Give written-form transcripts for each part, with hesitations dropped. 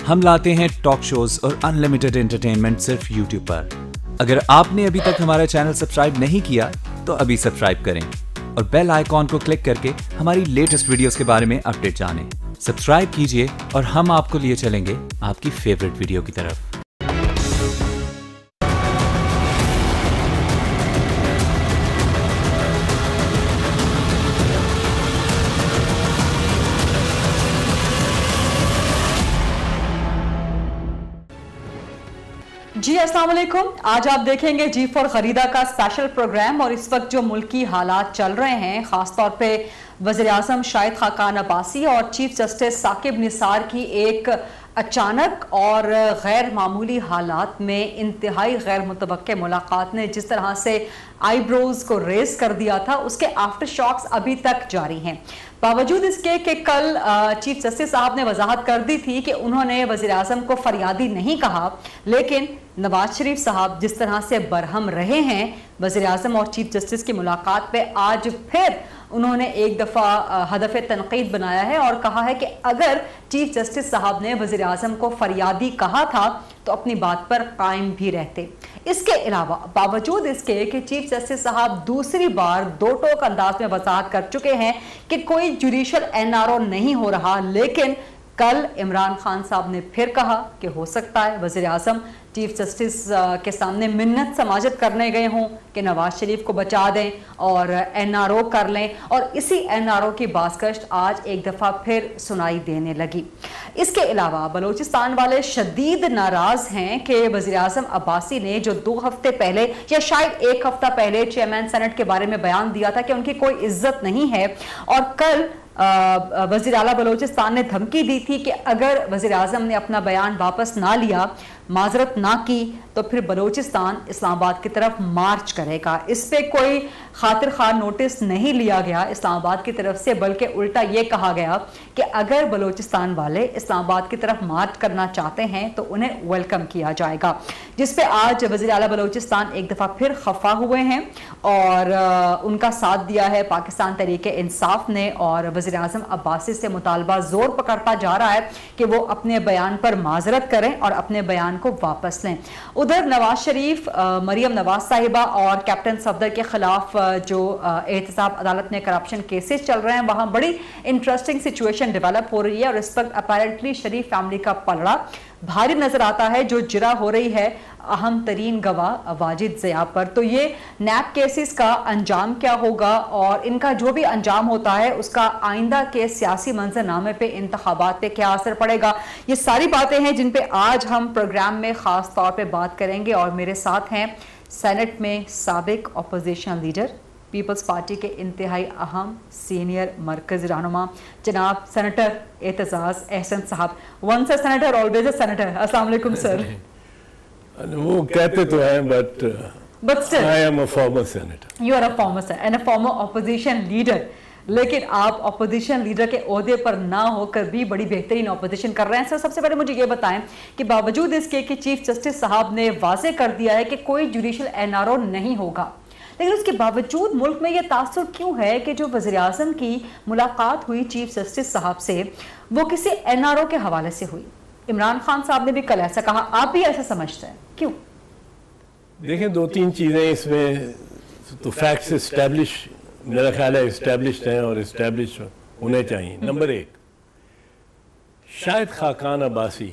हम लाते हैं talk shows और अनलिमिटेड एंटरटेनमेंट सिर्फ यूट्यूब पर। अगर आपने अभी तक हमारा चैनल सब्सक्राइब नहीं किया तो अभी सब्सक्राइब करें और बेल आइकॉन को क्लिक करके हमारी लेटेस्ट वीडियोस के बारे में अपडेट जानें। सब्सक्राइब कीजिए और हम आपको लिए चलेंगे आपकी फेवरेट वीडियो की तरफ। जी अस्सलाम वालेकुम। आज आप देखेंगे G4 खरीदा का स्पेशल प्रोग्राम। और इस वक्त जो मुल्की हालात चल रहे हैं, खासतौर पे वज़ीर आज़म शाहिद खाकान अब्बासी और चीफ जस्टिस साकिब निसार की एक अचानक और गैर मामूली हालात में इंतहाई गैर मुतवक्के मुलाकात ने जिस तरह से आईब्रोज को रेस कर दिया था, उसके आफ्टर शॉक्स अभी तक जारी हैं। बावजूद इसके कि कल चीफ जस्टिस साहब ने वजाहत कर दी थी कि उन्होंने वज़ीर आज़म को फरियादी नहीं कहा, लेकिन नवाज शरीफ साहब जिस तरह से बरहम रहे हैं वज़ीर आज़म और चीफ जस्टिस की मुलाकात पे, आज फिर उन्होंने एक दफ़ा हदफ तनकीद बनाया है और कहा है कि अगर चीफ जस्टिस साहब ने वज़ीर आज़म को फरियादी कहा था तो अपनी बात पर कायम भी रहते। इसके अलावा बावजूद इसके कि चीफ जस्टिस साहब दूसरी बार दो टोक अंदाज में वजाहत कर चुके हैं कि कोई जुडिशल एनआरओ नहीं हो रहा, लेकिन कल इमरान खान साहब ने फिर कहा कि हो सकता है वज़ीर आज़म चीफ जस्टिस के सामने मिन्नत समाजत करने गए हों कि नवाज शरीफ को बचा दें और एनआरओ कर लें, और इसी एनआरओ की बाज़गश्त आज एक दफ़ा फिर सुनाई देने लगी। इसके अलावा बलूचिस्तान वाले शदीद नाराज़ हैं कि वज़ीर आज़म अब्बासी ने जो 2 हफ्ते पहले या शायद 1 हफ्ता पहले चेयरमैन सेनेट के बारे में बयान दिया था कि उनकी कोई इज्जत नहीं है, और कल वज़ीर आला बलूचिस्तान ने धमकी दी थी कि अगर वज़ीर आज़म ने अपना बयान वापस ना लिया, माजरत ना की, तो फिर बलूचिस्तान इस्लामाबाद की तरफ मार्च करेगा। इस पे कोई खातिर खा नोटिस नहीं लिया गया इस्लामाबाद की तरफ से, बल्कि उल्टा ये कहा गया कि अगर बलूचिस्तान वाले इस्लामाबाद की तरफ मार्च करना चाहते हैं तो उन्हें वेलकम किया जाएगा, जिस पे आज वज़ीर आला बलूचिस्तान एक दफ़ा फिर खफा हुए हैं और उनका साथ दिया है पाकिस्तान तहरीक इंसाफ ने, और वज़ीर आज़म अब्बासी से मुतालबा जोर पकड़ता जा रहा है कि वो अपने बयान पर माजरत करें और अपने बयान को वापस लें। उधर नवाज शरीफ, मरियम नवाज साहिबा और कैप्टन सफदर के खिलाफ जो एहतसाब अदालत में करप्शन केसेस चल रहे हैं, वहां बड़ी इंटरेस्टिंग सिचुएशन डेवलप हो रही है और इस वक्त अपेरेंटली शरीफ फैमिली का पलड़ा भारी नजर आता है, जो जिरा हो रही है अहम तरीन गवाह वाजिद ज़िया पर। तो ये नैब केसेस का अंजाम क्या होगा और इनका जो भी अंजाम होता है उसका आइंदा के सियासी मंजरनामे पे, इंतखाबात पे क्या असर पड़ेगा, ये सारी बातें हैं जिन पे आज हम प्रोग्राम में ख़ास तौर पे बात करेंगे। और मेरे साथ हैं सेनेट में साबिक अपोजिशन लीडर, पीपल्स पार्टी के इंतहाई अहम सीनियर मरकज़ी रहनुमा जनाब सेनेटर एतजाज़ अहसन साहब। Once a senator always a senator. अस्सलाम वालेकुम सर। वो कहते तो हैं but still I am a former senator. You are a former senator and a former opposition leader. लेकिन आप ऑपोजिशन लीडर के ओहदे पर ना होकर भी बड़ी बेहतरीन ऑपोजिशन कर रहे हैं। सर, सबसे पहले मुझे ये बताएं कि बावजूद इसके कि चीफ जस्टिस साहब ने वाजे कर दिया है कि कोई जुडिशल एनआरओ नहीं होगा, लेकिन उसके बावजूद मुल्क में ये तासुर क्यों है कि जो वज़ीर आज़म की मुलाकात हुई चीफ जस्टिस साहब से, वो किसी एनआरओ के हवाले से हुई? इमरान खान साहब ने भी कल ऐसा कहा, आप भी ऐसा समझते हैं, क्यों? देखें, 2-3 चीज़ें इसमें तो फैक्ट्स इस्टेब्लिश, मेरा ख्याल है इस्टेब्लिश्ड हैं और इस्टेब्लिश होने चाहिए। नंबर 1, शाहिद खाकान अब्बासी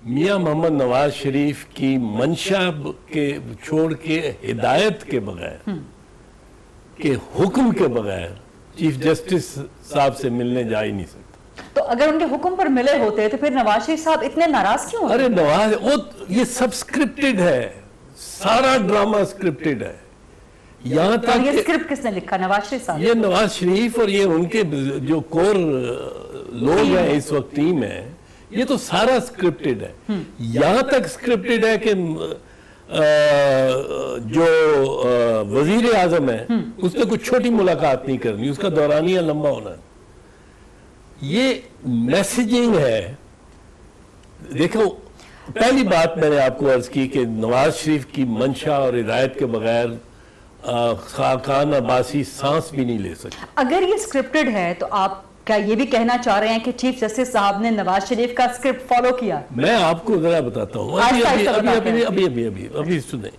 मियाँ मोहम्मद नवाज शरीफ की मंशा के छोड़ के, हिदायत के बगैर, के हुक्म के बगैर चीफ जस्टिस साहब से मिलने जा ही नहीं सकते। तो अगर उनके हुक्म पर मिले होते तो फिर नवाज शरीफ साहब इतने नाराज क्यों? अरे नवाज, वो ये सब स्क्रिप्टेड है, सारा ड्रामा स्क्रिप्टेड है। यहाँ तक ये स्क्रिप्ट किसने लिखा? नवाज शरीफ साहब। ये नवाज शरीफ और ये उनके जो कोर लोग हैं इस वक्त टीम है, ये तो सारा स्क्रिप्टेड है। यहाँ तक स्क्रिप्टेड है कि जो वजीर आजम है उसने कुछ छोटी मुलाकात नहीं करनी, उसका दौरानिया लंबा होना। ये मैसेजिंग है। देखो, पहली बात मैंने आपको अर्ज की कि नवाज शरीफ की मंशा और हिदायत के बगैर खाकान अब्बासी सांस भी नहीं ले सकते। अगर ये स्क्रिप्टेड है तो आप क्या ये भी कहना चाह रहे हैं कि चीफ जस्टिस साहब ने नवाज शरीफ का स्क्रिप्ट फॉलो किया? मैं आपको जरा बताता हूँ, अभी सुने।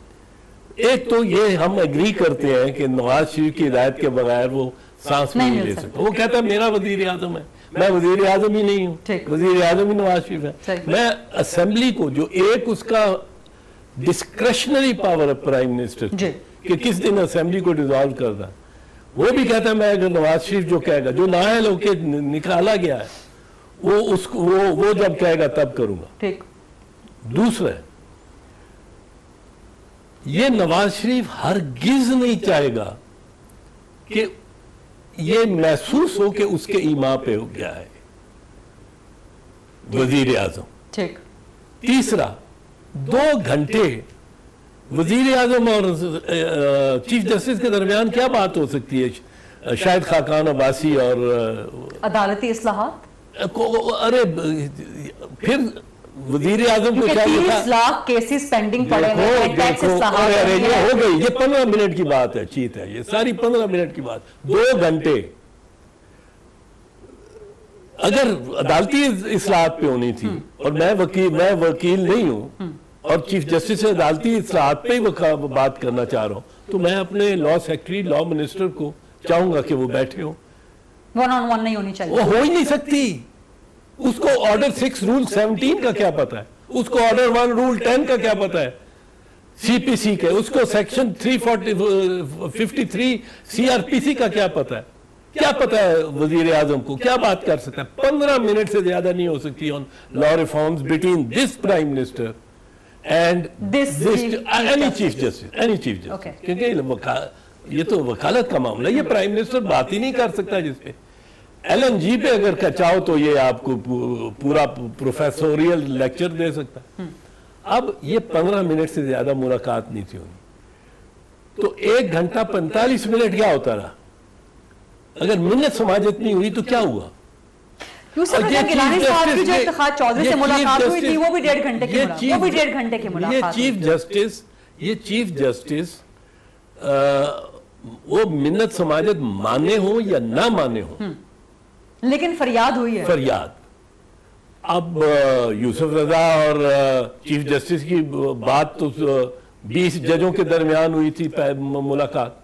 एक तो ये हम एग्री करते हैं कि नवाज शरीफ की हिदायत के बगैर वो सांस नहीं ले सकते। वो कहता है मेरा वजीर आजम है, मैं वजीर आजम ही नहीं हूँ, वजीर आजम ही नवाज शरीफ है। मैं असेंबली को जो एक उसका डिस्क्रेशनरी पावर है प्राइम मिनिस्टर कि किस दिन असेंबली को डिसॉल्व करना, वो भी कहता है मैं अगर नवाज शरीफ जो कहेगा, जो नाअहल होके निकाला गया है, वो उसको वो जब कहेगा तब करूंगा। ठीक। दूसरा, ये नवाज शरीफ हरगिज नहीं चाहेगा कि ये महसूस हो कि उसके ईमा पे हो गया है वजीर आजम। ठीक। तीसरा, 2 घंटे वजीर आजम और चीफ जस्टिस के दरमियान क्या बात हो सकती है? शाहिद खाकान अब्बासी और अदालती इस्लाहात। अरे फिर वजीर आजम को क्या 30 लाख केसेस पेंडिंग पड़े हुए हैं, टैक्स इस्लाहात ये हो गई, ये 15 मिनट की बात है, चीत है ये सारी 15 मिनट की बात। 2 घंटे अगर अदालती इस्लाहात पे होनी थी, और मैं वकील नहीं हूं और चीफ जस्टिस से अदालती इस्लाहात पे ही बात करना चाह रहा हूं, तो मैं अपने लॉ सेक्रेटरी, लॉ मिनिस्टर को चाहूंगा कि वो बैठे हो। 1-on-1 नहीं होनी चाहिए, वो हो ही नहीं सकती। उसको ऑर्डर 6 रूल 17 का क्या पता है, उसको ऑर्डर 1 रूल 10 का क्या पता है सीपीसी के, उसको सेक्शन 353 सीआरपीसी का क्या पता है? क्या पता है वजीर आजम को क्या बात कर सकता है? 15 मिनट से ज्यादा नहीं हो सकती on law reforms between this prime minister and any chief justice, क्योंकि ये तो वकालत का मामला, ये प्राइम मिनिस्टर बात ही नहीं कर सकता जिसपे। LNG पे अगर चाहो तो ये आपको पूरा प्रोफेसोरियल लेक्चर दे सकता है। अब ये 15 मिनट से ज्यादा मुलाकात नहीं थी होनी, तो 1 घंटा 45 मिनट क्या होता रहा? अगर मिन्नत समाजत नहीं हुई तो क्या हुआ? गिलानी साहब की जो इत्तेखाद चौधरी से मुलाकात हुई थी वो भी 1.5 घंटे की मुलाकात, वो भी 1.5 घंटे की मुलाकात। ये चीफ जस्टिस वो मिन्नत समाजत माने हो या ना माने हो, लेकिन फरियाद हुई है। फरियाद। अब यूसुफ रजा और चीफ जस्टिस की बात तो 20 जजों के दरमियान हुई थी मुलाकात,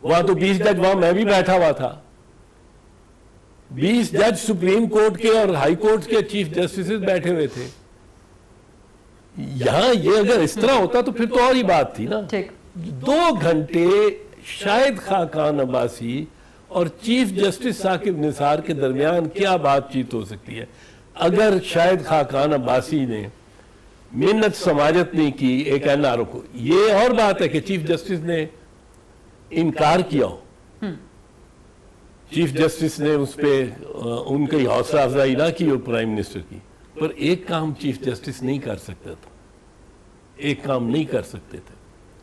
वहां तो 20 जज, वहां मैं भी बैठा हुआ था। 20 जज सुप्रीम कोर्ट के और हाई कोर्ट के चीफ जस्टिस बैठे हुए थे। यहां ये अगर इस तरह होता तो फिर तो और ही बात थी ना। 2 घंटे शाहिद खाकान अब्बासी और चीफ जस्टिस साकिब निसार के दरमियान क्या बातचीत हो सकती है? अगर शाहिद खाकान अब्बासी ने मिन्नत समाजत नहीं की एक एनआरओ को, ये और बात है कि चीफ जस्टिस ने इनकार किया हो, चीफ जस्टिस ने उस पर उनकी हौसला अफजाई ना की हो प्राइम मिनिस्टर की, पर एक काम चीफ जस्टिस नहीं कर सकता था, एक काम नहीं कर सकते थे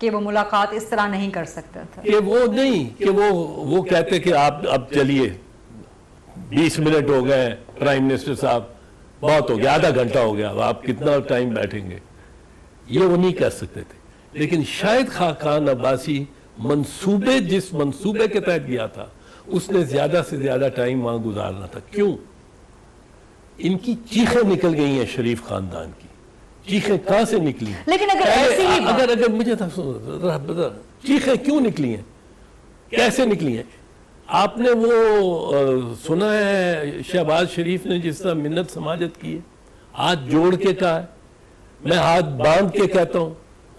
कि वो मुलाकात इस तरह नहीं कर सकता था, कि वो नहीं कि वो कहते कि आप अब चलिए 20 मिनट हो गए प्राइम मिनिस्टर साहब, बहुत हो गया, आधा घंटा हो गया, आप कितना टाइम बैठेंगे, ये वो नहीं कर सकते थे। लेकिन शाहिद खाकान अब्बासी मंसूबे, जिस मंसूबे के तहत गया था, उसने ज्यादा से ज्यादा टाइम वहां गुजारना था। क्यों? इनकी चीखें निकल गई हैं शरीफ खानदान की, चीखें कहां से निकली? लेकिन अगर मुझे चीखें क्यों निकली हैं, कैसे निकली हैं? आपने वो सुना है शहबाज शरीफ ने जिस तरह मिन्नत समाजत की है, हाथ जोड़ के कहा है, मैं हाथ बांध के कहता हूं,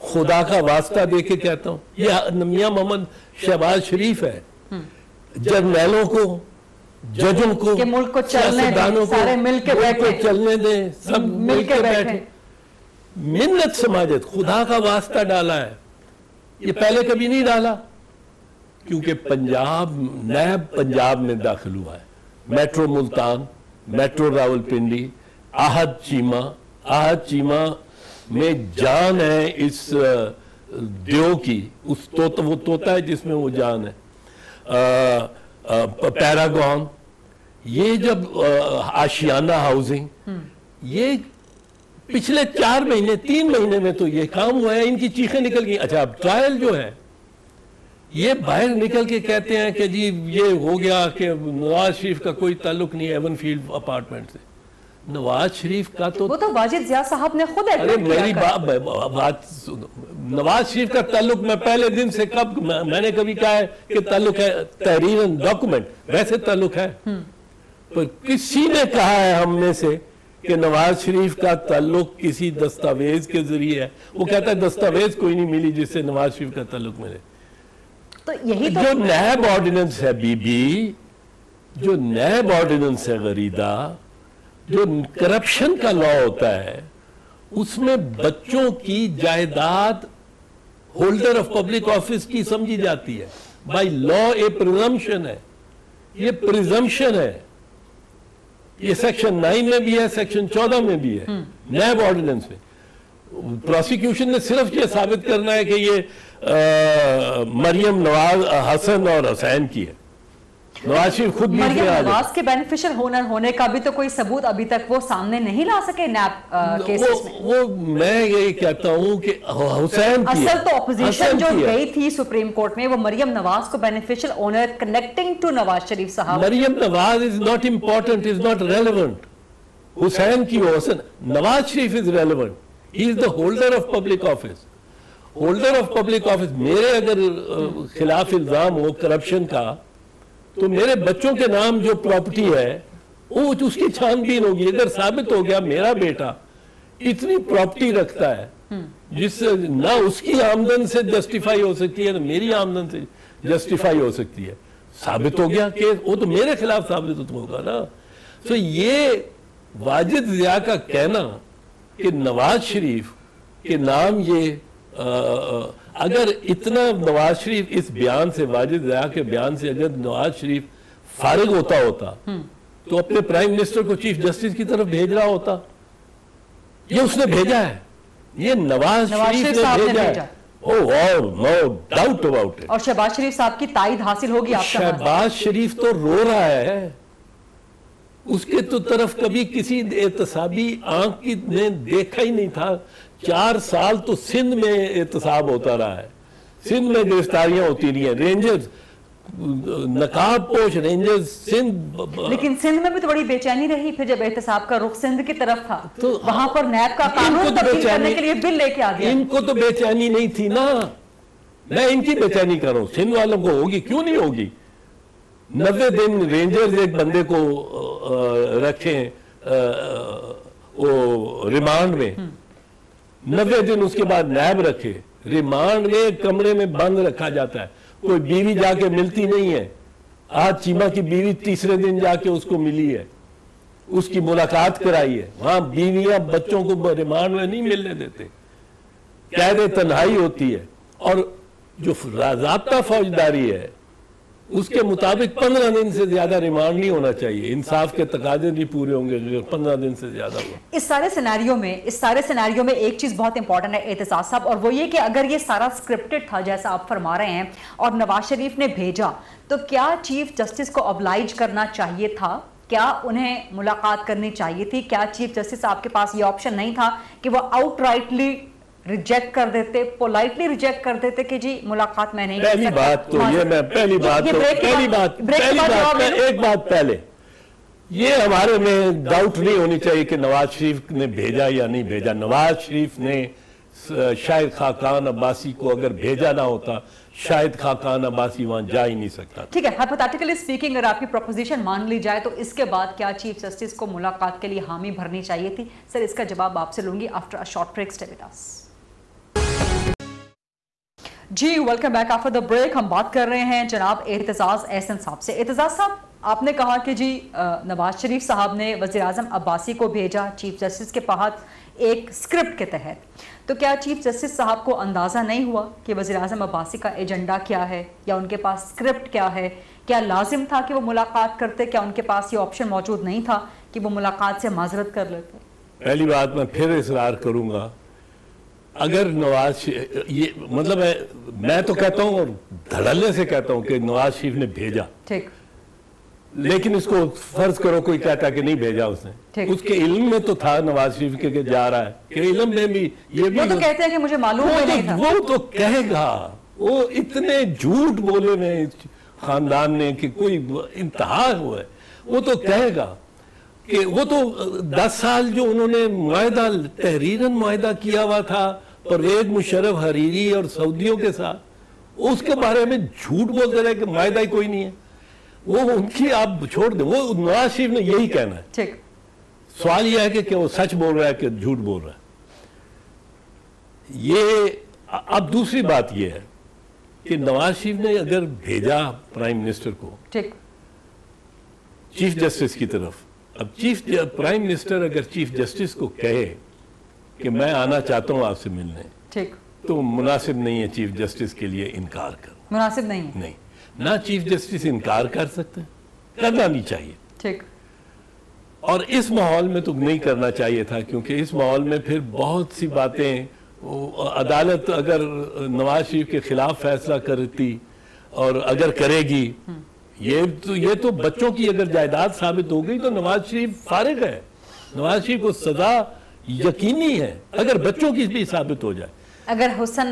खुदा का वास्ता दे के कहता हूं, ये मियां मोहम्मद शहबाज शरीफ है। जर्नैलों को, जजों को, मुल्क को चलने दें, सारे मिलके बैठे, चलने दें, सब मिलके बैठे। मिन्नत समाजत, खुदा का वास्ता डाला है, ये पहले कभी नहीं डाला, क्योंकि पंजाब नैब पंजाब में दाखिल हुआ है। मेट्रो मुल्तान, मेट्रो रावलपिंडी, आहद चीमा में जान है इस देव की, उस वो तोता है जिसमें वो जान है। पैरागॉन, ये जब आशियाना हाउसिंग, ये पिछले 4 महीने 3 महीने में तो ये काम हुआ है, इनकी चीखें निकल गई। अच्छा, अब ट्रायल जो है ये बाहर निकल के कहते हैं कि जी ये हो गया कि नवाज शरीफ का कोई ताल्लुक नहीं है एवनफील्ड अपार्टमेंट से। नवाज शरीफ का तो वो तो वाजिद जिया साहब ने खुद अरे मेरी बात सुनो, नवाज शरीफ का ताल्लुक मैं पहले दिन से कब मैंने कभी कहा है कि ताल्लुक है तहरीर डॉक्यूमेंट, वैसे ताल्लुक है। पर किसी ने कहा है हम में से कि नवाज शरीफ का ताल्लुक किसी दस्तावेज के जरिए है? वो कहता है दस्तावेज कोई नहीं मिली जिससे नवाज शरीफ का ताल्लुक मिले। तो यही तो जो नैब ऑर्डिनेंस है बीबी, जो नैब ऑर्डिनेंस है गरीदा, जो करप्शन का लॉ होता है, उसमें बच्चों की जायदाद होल्डर ऑफ पब्लिक ऑफिस की समझी जाती है। बाय लॉ ए प्रिजम्पशन है, ये प्रिजम्पशन है। ये सेक्शन 9 में भी है, सेक्शन 14 में भी है नैब ऑर्डिनेंस में। प्रोसिक्यूशन ने सिर्फ ये साबित करना है कि ये मरियम नवाज हसन और हुसैन की है। नवाज शरीफ खुद मरियम नवाज के बेनिफिशियल ओनर होने का भी तो कोई सबूत अभी तक वो सामने नहीं ला सके नैब केसेस में। वो मैं ये कहता हूं कि हुसैन की असल तो ऑपोजिशन जो गई थी सुप्रीम कोर्ट में वो मरियम नवाज को beneficial owner connecting to Nawaz Sharif साहब। Maryam Nawaz is not important, is not relevant. Hussain की Hasan, Nawaz Sharif is relevant, he is the holder of public office. Holder of public office मेरे अगर खिलाफ इल्जाम हो करप्शन का, तो मेरे बच्चों के नाम जो प्रॉपर्टी है वो उसकी छानबीन होगी। अगर साबित हो गया मेरा बेटा इतनी प्रॉपर्टी रखता है जिससे ना उसकी आमदन से जस्टिफाई हो सकती है ना मेरी आमदन से जस्टिफाई हो सकती है, साबित हो गया कि वो तो मेरे खिलाफ साबित होगा ना। तो ये वाजिद जिया का कहना कि नवाज शरीफ के नाम ये अगर इतना नवाज शरीफ इस बयान से, वाजिद जिया के बयान से अगर नवाज शरीफ फारिग होता तो अपने प्राइम मिनिस्टर को चीफ जस्टिस की तरफ भेज रहा होता। ये उसने भेजा है, ये नवाज शरीफ ने भेजा है। No doubt about it. और शहबाज शरीफ साहब की ताईद हासिल होगी आपका? शहबाज शरीफ तो रो रहा है, उसके तो तरफ कभी किसी एहतसाबी आंख की ने देखा ही नहीं था। 4 साल तो सिंध में एहतसाब होता रहा है, सिंध में गिरफ्तारियां होती रही हैं, रेंजर्स नकाब पोश रेंजर्स सिंध। लेकिन सिंध में भी तो बड़ी बेचैनी रही फिर जब एहतसाब का रुख सिंध की तरफ था, तो वहां पर नैब का कानून तब्दील करने के लिए बिल लेके आ गया। इनको तो बेचैनी नहीं थी ना, मैं इनकी बेचैनी कर रहा हूं, सिंध वालों को होगी, क्यों नहीं होगी। 90 दिन रेंजर्स एक बंदे को रखे वो रिमांड में, 90 दिन उसके बाद नैब रखे रिमांड में, कमरे में बंद रखा जाता है, कोई बीवी जाके मिलती नहीं है। आज चीमा की बीवी तीसरे दिन जाके उसको मिली है, उसकी मुलाकात कराई है। वहां बीवियां बच्चों को रिमांड में नहीं मिलने देते, कैद तन्हाई होती है। और जो ज़ाब्ता फौजदारी है उसके मुताबिक 15 दिन से ज्यादा रिमांड नहीं होना चाहिए। इंसाफ के तकाजे नहीं पूरे होंगे जो 15 दिन से ज्यादा हुआ। इस सारे सिनेरियो में एक चीज बहुत इंपॉर्टेंट है एहतसाब साहब, और वो ये कि अगर ये सारा स्क्रिप्टेड था जैसा आप फरमा रहे हैं और नवाज शरीफ ने भेजा, तो क्या चीफ जस्टिस को ऑब्लाइज करना चाहिए था? क्या उन्हें मुलाकात करनी चाहिए थी? क्या चीफ जस्टिस आपके पास ये ऑप्शन नहीं था कि वो आउटराइटली रिजेक्ट कर देते, पोलाइटली रिजेक्ट कर देते कि जी मुलाकात मैं नहीं कर सकता? एक बात पहले ये हमारे में डाउट नहीं होनी चाहिए कि नवाज शरीफ ने भेजा या नहीं भेजा। नवाज शरीफ ने शाहिद खाकान अब्बासी को अगर भेजा ना होता, शायद खाकान अब्बासी वहां जा ही नहीं सकता। ठीक है, हाइपोथेटिकली स्पीकिंग अगर आपकी प्रोपोजिशन मान ली जाए तो इसके बाद क्या चीफ जस्टिस को मुलाकात के लिए हामी भरनी चाहिए थी? सर, इसका जवाब आपसे लूंगी after a short break. Stay with us. जी, welcome back after the break. हम बात कर रहे हैं जनाब एहतजाज एहसन साहब से। एहतजाज साहब, आपने कहा कि जी नवाज शरीफ साहब ने वज़ीर आज़म अब्बासी को भेजा चीफ जस्टिस के पास एक स्क्रिप्ट के तहत, तो क्या चीफ जस्टिस साहब को अंदाज़ा नहीं हुआ कि वज़ीर आज़म अब्बासी का एजेंडा क्या है या उनके पास स्क्रिप्ट क्या है? क्या लाजिम था कि वो मुलाकात करते? क्या उनके पास ये ऑप्शन मौजूद नहीं था कि वो मुलाकात से माजरत कर लेते? पहली बात मैं फिर इसरार करूंगा, अगर नवाज ये मतलब मैं तो कहता हूँ और धड़ल्ले से कहता हूँ कि नवाज शरीफ ने भेजा, ठीक, लेकिन इसको फर्ज करो कोई कहता कि नहीं भेजा उसने, उसके इल्म में तो था नवाज शरीफ के जा रहा है, कि इल्म में भी ये भी वो तो कहते हैं कि मुझे मालूम नहीं था। वो तो कहेगा, वो इतने झूठ बोले हुए खानदान ने कि कोई इंतहा हुआ है। वो तो कहेगा कि वो तो 10 साल जो उन्होंने मुआहदा तहरीरन मुआहदा किया हुआ था परवेज मुशर्रफ हरीरी और सऊदियों के साथ, उसके बारे में झूठ बोलते रहे कि मुआहदा ही कोई नहीं है। वो उनकी आप छोड़ दें, वो नवाज शरीफ ने यही कहना है। ठीक, सवाल यह है कि क्या वो सच बोल रहा है कि झूठ बोल रहा है। ये अब दूसरी बात यह है कि नवाज शरीफ ने अगर भेजा प्राइम मिनिस्टर को ठीक, चीफ जस्टिस की तरफ, अब प्राइम मिनिस्टर अगर चीफ जस्टिस को कहे कि मैं आना चाहता हूं आपसे मिलने, ठीक, तो मुनासिब नहीं है चीफ जस्टिस के लिए इनकार कर। मुनासिब नहीं है। नहीं, ना चीफ जस्टिस इनकार कर सकते, करना नहीं चाहिए। ठीक, और इस माहौल में तो नहीं करना चाहिए था, क्योंकि इस माहौल में फिर बहुत सी बातें, अदालत अगर नवाज शरीफ के खिलाफ फैसला करती और अगर करेगी, ये तो बच्चों की अगर जायदाद साबित हो गई तो नवाज शरीफ फारिग है। नवाज शरीफ को सजा यकीनी है अगर बच्चों की भी साबित हो जाए, अगर हुसैन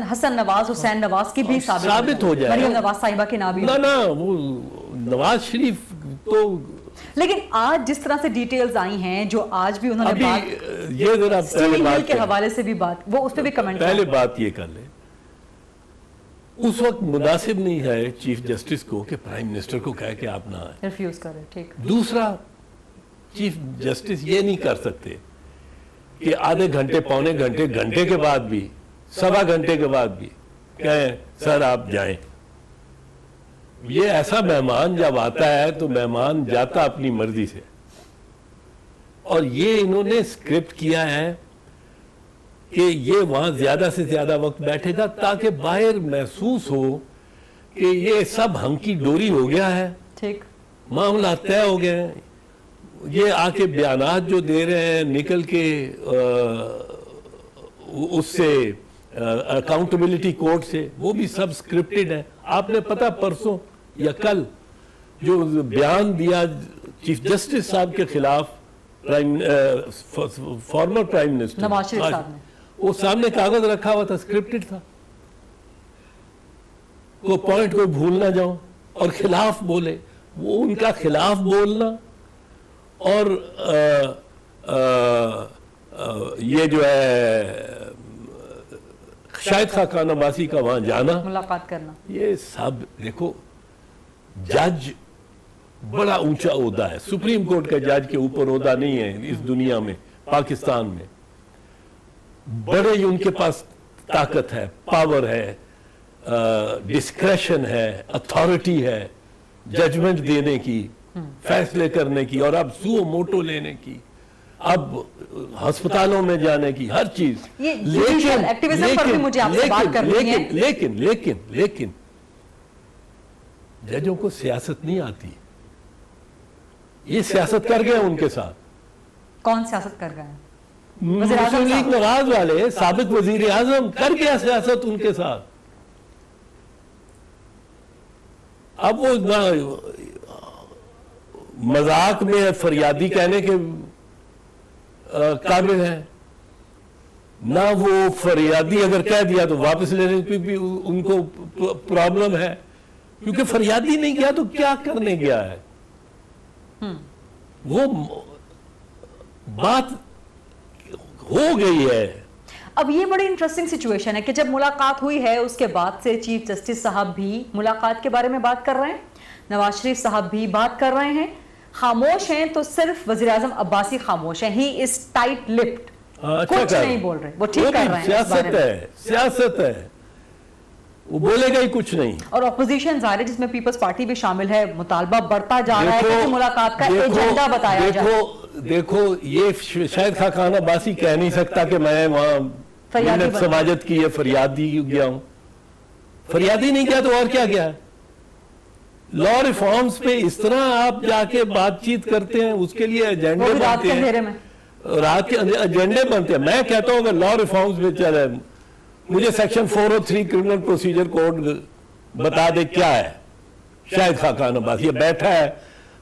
नवाज की भी साबित हो जाए, मरियम नवाज साहिबा की ना भी, ना वो नवाज शरीफ तो। लेकिन आज जिस तरह से डिटेल्स आई हैं, जो आज भी उन्होंने बात, ये जरा पहले बात के हवाले से भी बात, वो उस पर भी कमेंट, पहले बात ये कर ले, उस वक्त मुनासिब नहीं है चीफ जस्टिस को कि प्राइम मिनिस्टर को कहे कि आप ना आए, रिफ्यूज करें। ठीक, दूसरा, चीफ जस्टिस ये नहीं कर सकते कि आधे घंटे, पौने घंटे, घंटे के बाद भी, सवा घंटे के बाद भी कहें सर आप जाएं। ये ऐसा मेहमान जब आता है तो मेहमान जाता अपनी मर्जी से, और ये इन्होंने स्क्रिप्ट किया है कि ये वहां ज्यादा से ज्यादा वक्त बैठेगा ताकि बाहर महसूस हो कि ये सब हंकी डोरी हो गया है, ठीक, मामला तय हो गया है। ये आके बयानात जो दे रहे हैं निकल के उससे अकाउंटेबिलिटी कोर्ट से, वो भी सब स्क्रिप्टेड है। आपने पता परसों या कल जो बयान दिया चीफ जस्टिस साहब के खिलाफ former prime minister Nawaz Sharif साहब ने, वो सामने कागज रखा हुआ था, स्क्रिप्टेड था। वो पॉइंट को भूल ना जाओ और खिलाफ बोले, वो उनका खिलाफ बोलना और ये जो है शाहिद खाकान अब्बासी का वहां जाना, मुलाकात करना, ये सब देखो, जज बड़ा ऊंचा ओहदा है, सुप्रीम कोर्ट का जज के ऊपर ओहदा नहीं है इस दुनिया में, पाकिस्तान में। बड़े ही उनके पास ताकत है, पावर है, डिस्क्रेशन है, अथॉरिटी है जजमेंट देने की, फैसले करने की, और अब सुओ मोटो लेने की, अब अस्पतालों में जाने की, हर चीज। लेकिन जजों को सियासत नहीं आती। ये सियासत कर गए उनके साथ। कौन सियासत कर गए? मुस्लिम लीग नवाज वाले, साबिक वजीर आजम कर गया सियासत उनके साथ। अब वो मजाक में फरियादी कहने के काबिल है ना, वो फरियादी अगर कह दिया तो वापस लेने की भी उनको प्रॉब्लम है, क्योंकि फरियादी नहीं गया तो क्या करने गया है। वो बात हो गई है। अब ये बड़ी इंटरेस्टिंग सिचुएशन है कि जब मुलाकात हुई है उसके बाद से चीफ जस्टिस साहब भी मुलाकात के बारे में बात कर रहे हैं, नवाज शरीफ साहब भी बात कर रहे हैं, खामोश हैं तो सिर्फ वजीर आजम अब्बासी खामोश है। ही इज टाइट लिप्ड, कुछ नहीं बोल रहे, वो ठीक कर रहे हैं। सियासत है, सियासत है, वो बोलेगा ही कुछ नहीं। और ऑपोजिशन जाहिर, जिसमें पीपल्स पार्टी भी शामिल है, मुतालबा बढ़ता जा रहा है कि मुलाकात का एजेंडा बताया जाए। देखो ये शायद खाकान अब्बासी कह नहीं सकता कि मैं वहां मिन्नत समाजत की है, फरियादी गया हूं। फरियादी नहीं गया तो और क्या गया? लॉ रिफॉर्म्स पे इस तरह आप जाके बातचीत करते हैं, उसके लिए एजेंडे बनते हैं, रात के एजेंडे बनते हैं। मैं कहता हूं अगर लॉ रिफॉर्म्स पे चले, मुझे सेक्शन 403 क्रिमिनल प्रोसीजर कोड बता दे क्या है। शायद खाकान अब्बासी बैठा है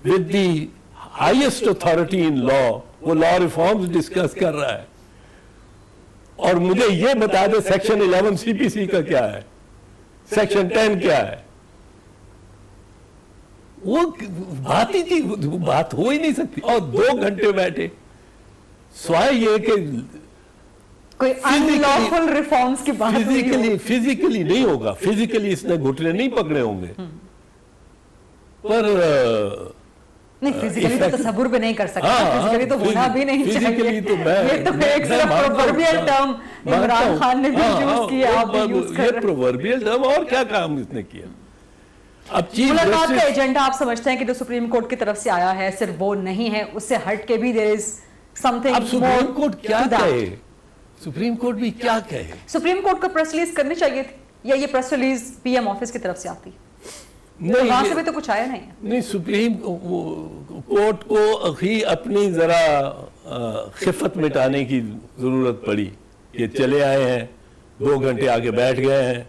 with the highest authority in law, वो लॉ रिफॉर्म्स डिस्कस कर रहा है, और मुझे ये बता दे सेक्शन 11 सीपीसी का क्या है। सेक्शन 10 क्या है, वो बात ही थी, बात हो ही नहीं सकती। और 2 घंटे बैठे, स्वाय ये कि कोई अनलॉफुल रिफॉर्म्स की बात फिजिकली नहीं होगा, फिजिकली इसने घुटने नहीं पकड़े होंगे, पर नहीं फिजिकली तो तसव्वुर भी नहीं कर सकता, फिजिकली तो होना भी नहीं चाहिए। तो ये तो एक प्रोवर्बियल टर्म इमरान खान ने भी यूज किया, आप भी यूज कर रहे हैं। प्रोवर्बियल टर्म, और क्या काम इसने किया। अब मुलाकात का एजेंडा आप समझते हैं कि जो सुप्रीम कोर्ट की तरफ से आया है सिर्फ वो नहीं है, उससे हट के भी देयर इज समथिंग। अब सुप्रीम कोर्ट क्या कहे, सुप्रीम कोर्ट भी क्या कहे? सुप्रीम कोर्ट को प्रेस रिलीज करनी चाहिए थी, या ये प्रेस रिलीज पीएम ऑफिस की तरफ से आती? नहीं, वहां से भी तो कुछ आया नहीं। नहीं, सुप्रीम कोर्ट को ही अपनी जरा खिफत मिटाने की जरूरत पड़ी। ये चले आए हैं, 2 घंटे आगे बैठ गए हैं,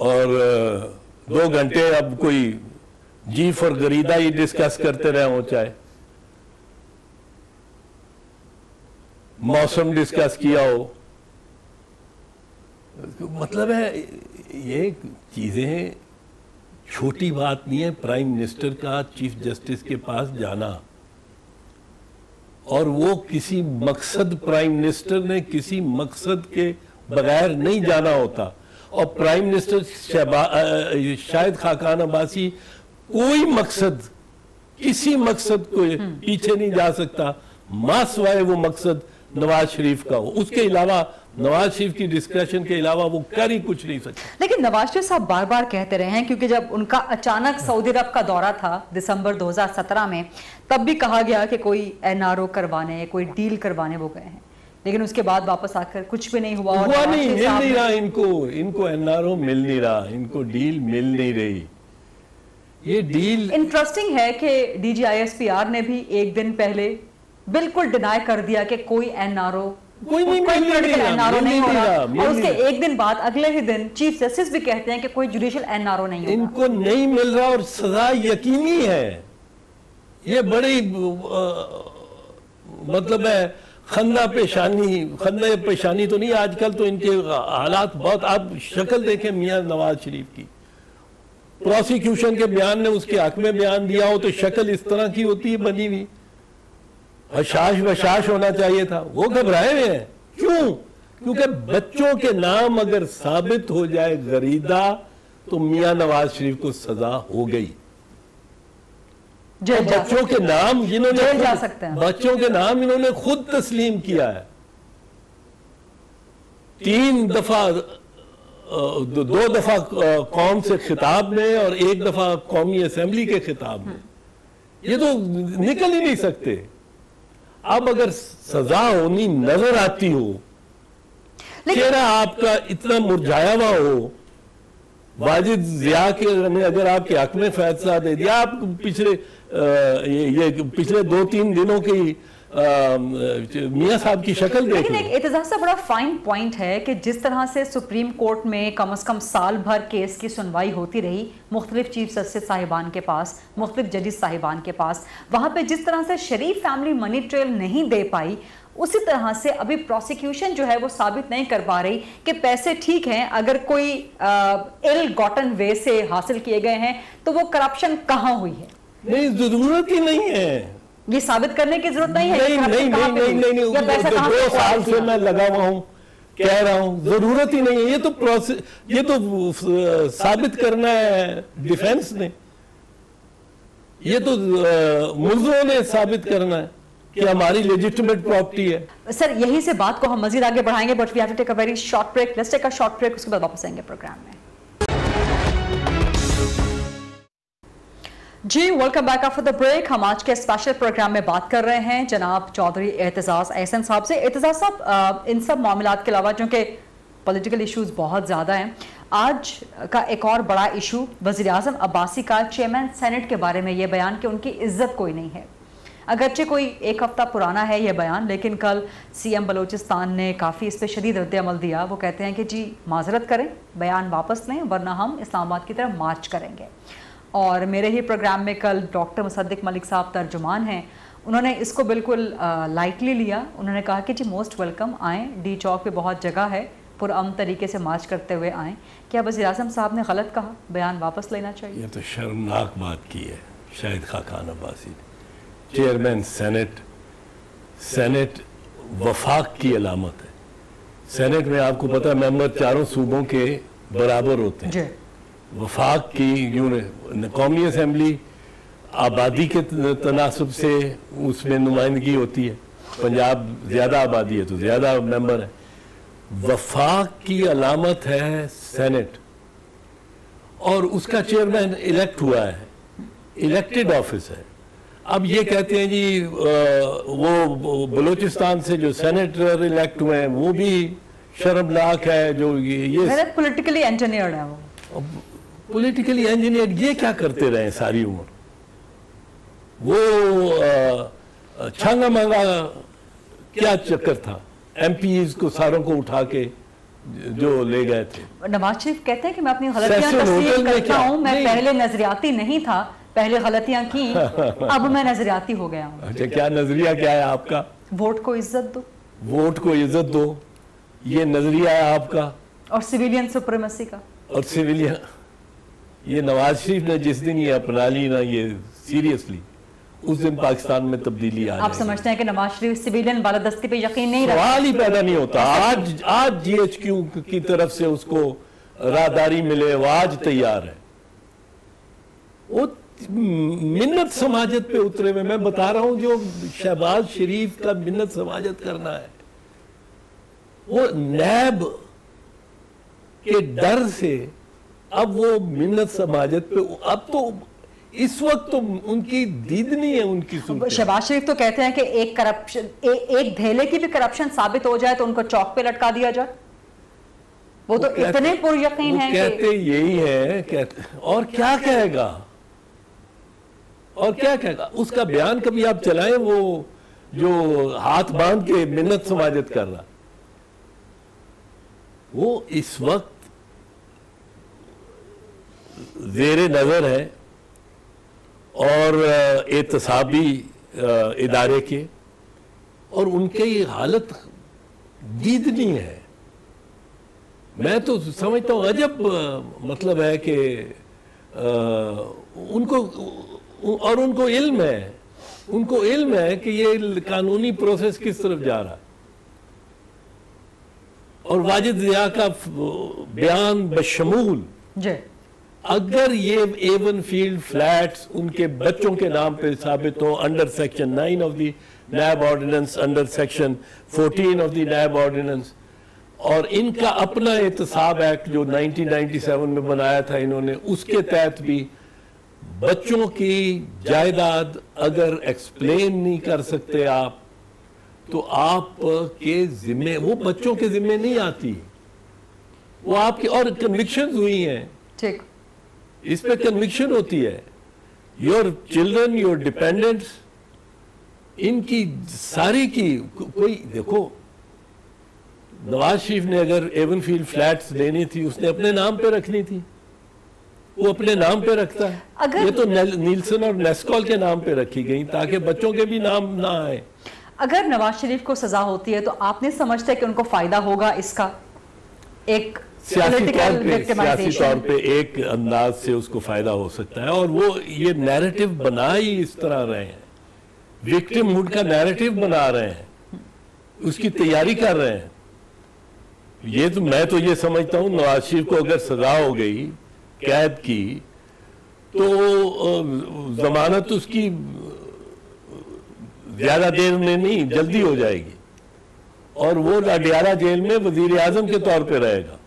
और 2 घंटे अब कोई जीफ और गरीदा ही डिस्कस करते रहे हो, चाहे मौसम डिस्कस किया हो। मतलब है ये चीजें छोटी बात नहीं है। प्राइम मिनिस्टर का चीफ जस्टिस के पास जाना, और वो किसी मकसद, प्राइम मिनिस्टर ने किसी मकसद के बगैर नहीं जाना होता। और प्राइम मिनिस्टर शाहिद खाकान अब्बासी कोई मकसद, किसी मकसद को पीछे नहीं जा सकता, मासवाए वो मकसद नवाज शरीफ का हो। उसके अलावा नवाज शरीफ की डिस्कशन के अलावा वो कर ही कुछ नहीं सकता। लेकिन नवाज शरीफ साहब बार बार कहते रहे हैं, क्योंकि जब उनका अचानक सऊदी अरब का दौरा था दिसंबर 2017 में, तब भी कहा गया कि कोई एनआरओ करवाने, कोई डील करवाने वो गए हैं, लेकिन उसके बाद वापस आकर कुछ भी नहीं हुआ। हुआ नहीं, मिल नहीं रहा इनको एनआरओ मिल नहीं रहा, इनको डील मिल नहीं रही। ये डील इंटरेस्टिंग है कि DGISPR ने भी एक दिन पहले बिल्कुल डिनाई कर दिया कि कोई एनआरओ, कोई एनआरओ नहीं हो रहा, और उसके एक दिन बाद अगले ही दिन चीफ जस्टिस भी कहते हैं कि कोई जुडिशियल एनआरओ नहीं, इनको नहीं मिल रहा, और सजा यकीनी है। ये बड़ी मतलब है खंदा पेशानी तो नहीं, आजकल तो इनके हालात बहुत, आप शक्ल देखें मियां नवाज शरीफ की, प्रोसिक्यूशन के बयान ने उसके हक में बयान दिया हो तो शक्ल इस तरह की होती है बनी हुई, हशाश बशाश होना चाहिए था। वो घबराए हुए हैं, क्यों? क्योंकि बच्चों के नाम अगर साबित हो जाए गरीदा, तो मियां नवाज शरीफ को सजा हो गई। तो बच्चों के नाम जिन्होंने जा सकते हैं, बच्चों के नाम इन्होंने खुद तस्लीम किया है। 3 दफा, 2 दफा कौम से खिताब में और 1 दफा कौमी असेंबली के खिताब में, ये तो निकल ही नहीं सकते। अब अगर सजा होनी नजर आती हो, चेहरा आपका इतना मुरझाया हुआ हो, वाजिद जिया के ने अगर आपके हक में फैसला दे दिया, आप पिछले पिछले 2-3 दिनों की मियां साहब की शक्ल देख, लेकिन एक एतजाज से बड़ा फाइन पॉइंट है कि जिस तरह से सुप्रीम कोर्ट में कम से कम साल भर केस की सुनवाई होती रही, मुख्तलिफ चीफ जस्टिस साहिबान के पास, मुख्तलिफ जजेस साहिबान के पास, वहां पे जिस तरह से शरीफ फैमिली मनी ट्रेल नहीं दे पाई, उसी तरह से अभी प्रोसिक्यूशन जो है वो साबित नहीं कर पा रही कि पैसे ठीक हैं, अगर कोई इल गॉटन वे से हासिल किए गए हैं तो वो करप्शन कहाँ हुई है। नहीं, जरूरत ही नहीं है, ये साबित करने की जरूरत नहीं है। नहीं 2 साल से मैं लगा हुआ हूं, कह रहा हूं, जरूरत ही नहीं है। ये तो साबित करना है डिफेंस ने, ये तो मुल्ज़िमों ने साबित करना है कि हमारी लेजिटिमेट प्रॉपर्टी है। सर, यही से बात को हम मजीद आगे बढ़ाएंगे, but we have to take a very short break. Let's take a short break, उसके बाद वापस आएंगे प्रोग्राम में। जी, welcome back after the break. हम आज के स्पेशल प्रोग्राम में बात कर रहे हैं जनाब चौधरी एतजाज अहसन साहब से। एतजाज साहब, इन सब मामलात के अलावा चूँकि पॉलिटिकल इश्यूज बहुत ज़्यादा हैं, आज का एक और बड़ा इशू वज़ीर आज़म अब्बासी का चेयरमैन सेनेट के बारे में ये बयान कि उनकी इज्जत कोई नहीं है। अगरचे कोई 1 हफ्ता पुराना है ये बयान, लेकिन कल CM बलोचिस्तान ने काफ़ी इस पर शदीद रद्द-ए-अमल दिया। वो कहते हैं कि जी माजरत करें, बयान वापस लें, वरना हम इस्लामाबाद की तरफ मार्च करेंगे। और मेरे ही प्रोग्राम में कल डॉक्टर मुसद्दिक मलिक साहब तर्जुमान हैं, उन्होंने इसको बिल्कुल लाइटली लिया। उन्होंने कहा कि जी मोस्ट वेलकम, आएँ, डी चौक पे बहुत जगह है, पुरअमन तरीके से मार्च करते हुए आए, क्या वज़ीर-ए-आज़म साहब ने गलत कहा, बयान वापस लेना चाहिए? ये तो शर्मनाक बात की है शाहिद खाकान अब्बासी ने। चेयरमैन सेनेट वफाक की अलामत है। सेनेट में आपको पता है मेंबर चारों सूबों के बराबर होते हैं। वफाक की कौमी असम्बली आबादी के तनासब से उसमें नुमाइंदगी होती है। पंजाब ज़्यादा आबादी है तो ज़्यादा मेंबर है। वफाक की अलामत है सेनेट, और उसका चेयरमैन इलेक्ट हुआ है, इलेक्टेड ऑफिस है। अब ये कहते हैं जी वो बलूचिस्तान से जो सेनेटर इलेक्ट हुए हैं वो भी शर्मनाक है। जो ये पॉलिटिकली इंजीनियर्ड है, वो पॉलिटिकली इंजीनियर ये क्या करते रहे सारी उम्र? वो छांगा मांगा क्या चक्कर था? एमपीज को सारों को उठा के जो ले गए थे। नवाज शरीफ कहते हैं कि मैं अपनी गलतियां तस्लीम करता हूं, मैं पहले नजरियाती नहीं था, पहले गलतियां की, अब मैं नजरियाती हो गया हूं। अच्छा, क्या नजरिया क्या है आपका? वोट को इज्जत दो, वोट को इज्जत दो, ये नजरिया है आपका। और सिविलियन सुप्रीमेसी का, और सिविलियन, ये नवाज शरीफ ने जिस दिन ये अपना ली ना ये सीरियसली, उस दिन पाकिस्तान में तब्दीली आ। आप समझते हैं कि नवाज शरीफ सिविलियन बालादस्ती पे यकीन नहीं रखते? सवाल ही पैदा नहीं होता। आज जीएचक्यू की तरफ से उसको राहदारी मिले, वो आज तैयार है। वो मिन्नत समाजत पे उतरे हुए, मैं बता रहा हूं जो शहबाज शरीफ का मिन्नत समाजत करना है, वो नैब के डर से अब वो मिन्नत समाजत पे, अब तो इस वक्त तो उनकी दीदनी है उनकी। शहबाज शरीफ तो कहते हैं कि एक धेले की भी करप्शन साबित हो जाए तो उनको चौक पे लटका दिया जाए। वो तो इतने पुरयकीन हैं, कहते यही है, कहते, और क्या कहेगा, और क्या कहेगा? उसका बयान कभी आप चलाएं, वो जो हाथ बांध के मिन्नत समाजत कर रहा, वो इस वक्त ज़ेरे नजर है और एहतसाबी इदारे के, और उनके ये हालत दीदनी है। मैं तो समझता हूँ अजब मतलब है कि उनको, और उनको इल्म है कि ये कानूनी प्रोसेस किस तरफ जा रहा है। और वाजिद ज़िया का बयान बशमूल, अगर ये एवन फील्ड फ्लैट्स उनके बच्चों के नाम पे साबित हो under section 9 of the NAB ordinance, under section 14 of the NAB ordinance, और इनका अपना एहतसाब एक्ट जो 1997 में बनाया था इन्होंने, उसके तहत भी बच्चों की जायदाद अगर एक्सप्लेन नहीं कर सकते आप, तो आप के जिम्मे, वो बच्चों के जिम्मे नहीं आती, वो आपकी, और कन्विक्शन हुई हैं, ठीक, इस पे कन्विक्शन होती है। योर चिल्ड्रन, योर डिपेंडेंट्स, इनकी सारी की कोई, देखो नवाज शरीफ ने अगर एवन फील्ड फ्लैट्स लेनी थी, उसने अपने नाम पे रखनी थी, वो अपने नाम पे रखता है। ये तो नीलसन और नेस्कॉल के नाम पे रखी गई ताकि बच्चों के भी नाम ना आए। अगर नवाज शरीफ को सजा होती है तो आप नहीं समझते कि उनको फायदा होगा इसका? एक सियासी तौर पे एक अंदाज से उसको फायदा हो सकता है, और वो ये नैरेटिव बना ही इस तरह रहे हैं, विक्टिमहुड का नैरेटिव बना रहे हैं, उसकी तैयारी कर रहे हैं। ये तो मैं तो ये समझता हूँ नवाज शरीफ को अगर सजा हो गई कैद की, तो जमानत उसकी ज्यादा देर में नहीं, जल्दी हो जाएगी, और वो लाडियाला जेल में वजीर आजम के तौर पे रहेगा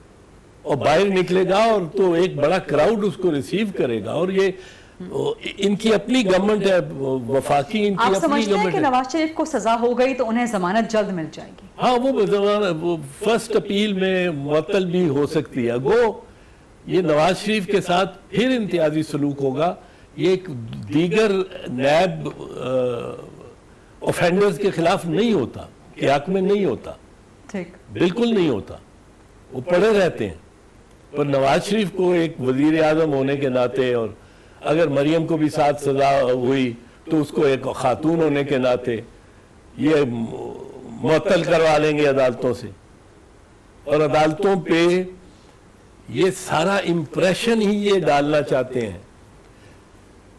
और बाहर निकलेगा, और तो एक बड़ा क्राउड उसको रिसीव करेगा। और ये इनकी अपनी गवर्नमेंट है, वफाकी इनकी आप अपनी समझते हैं गवर्नमेंट कि है। नवाज शरीफ को सजा हो गई तो उन्हें जमानत जल्द मिल जाएगी? हाँ, वो फर्स्ट अपील में मुअत्तल भी हो सकती है। गो ये नवाज शरीफ के साथ फिर इम्तियाजी सलूक होगा, ये एक दीगर नैब ऑफेंडर्स के खिलाफ नहीं होता, के हक में नहीं होता, ठीक, बिल्कुल नहीं होता, वो पड़े रहते हैं। पर नवाज शरीफ को एक वजीर आजम होने के नाते, और अगर मरियम को भी साथ सजा हुई तो उसको एक खातून होने के नाते ये मुअत्तल करवा लेंगे अदालतों से, और अदालतों पे ये सारा इम्प्रेशन ही ये डालना चाहते हैं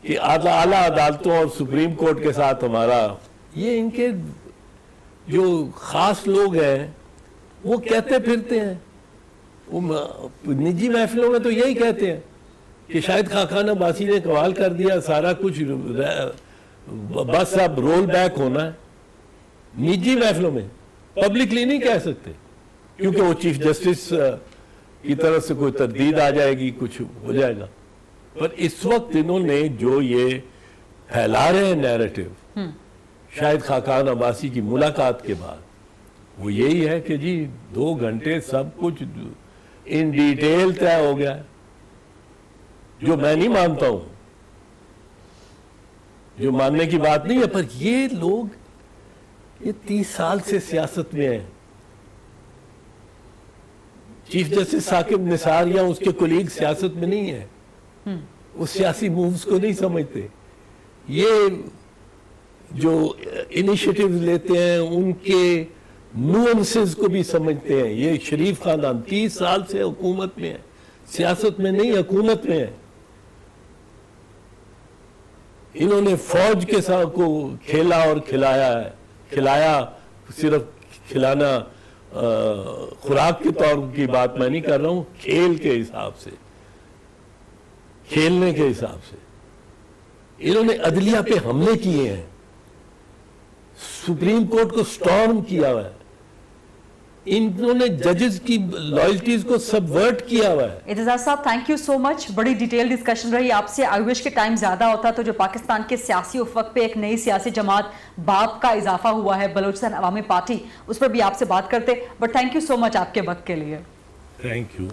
कि आला अदालतों और सुप्रीम कोर्ट के साथ हमारा, ये इनके जो खास लोग हैं वो कहते फिरते हैं, वो निजी महफिलों में तो यही कहते हैं कि शाहिद खाकान अब्बासी ने कमाल कर दिया, सारा कुछ बस अब रोल बैक होना है। निजी महफिलों में, पब्लिकली नहीं कह सकते क्योंकि वो चीफ जस्टिस की तरफ से कोई तरदीद आ जाएगी, कुछ हो जाएगा। पर इस वक्त इन्होंने जो ये फैला रहे हैं नैरेटिव शाहिद खाकान अब्बासी की मुलाकात के बाद, वो यही है कि जी 2 घंटे सब कुछ इन डिटेल तय हो गया, जो मैं नहीं मानता हूं, जो मानने की बात नहीं है। पर ये लोग ये 30 साल से सियासत में हैं। चीफ जस्टिस साकिब निसार या उसके कोलीग सियासत में नहीं है, वो सियासी मूव्स को नहीं समझते, ये जो इनिशिएटिव लेते हैं उनके नुअंसेस को भी समझते हैं। ये शरीफ खानदान 30 साल से हुकूमत में है, सियासत में नहीं, हुकूमत में है। इन्होंने फौज के साथ को खेला और खिलाया है, खिलाया सिर्फ खिलाना खुराक के तौर की बात मैं नहीं कर रहा हूं, खेल के हिसाब से, खेलने के हिसाब से इन्होंने अदलिया पे हमले किए हैं, सुप्रीम कोर्ट को स्टॉर्म किया हुआ है, इन्होंने जजेस की लॉयल्टीज को सबवर्ट किया हुआ है। एतजाज साहब, थैंक यू सो मच, बड़ी डिटेल डिस्कशन रही आपसे। आई विश के टाइम ज्यादा होता तो जो पाकिस्तान के सियासी उफक पे एक नई सियासी जमात बाप का इजाफा हुआ है, बलूचिस्तान अवामी पार्टी, उस पर भी आपसे बात करते। But thank you so much आपके वक्त के लिए। Thank you.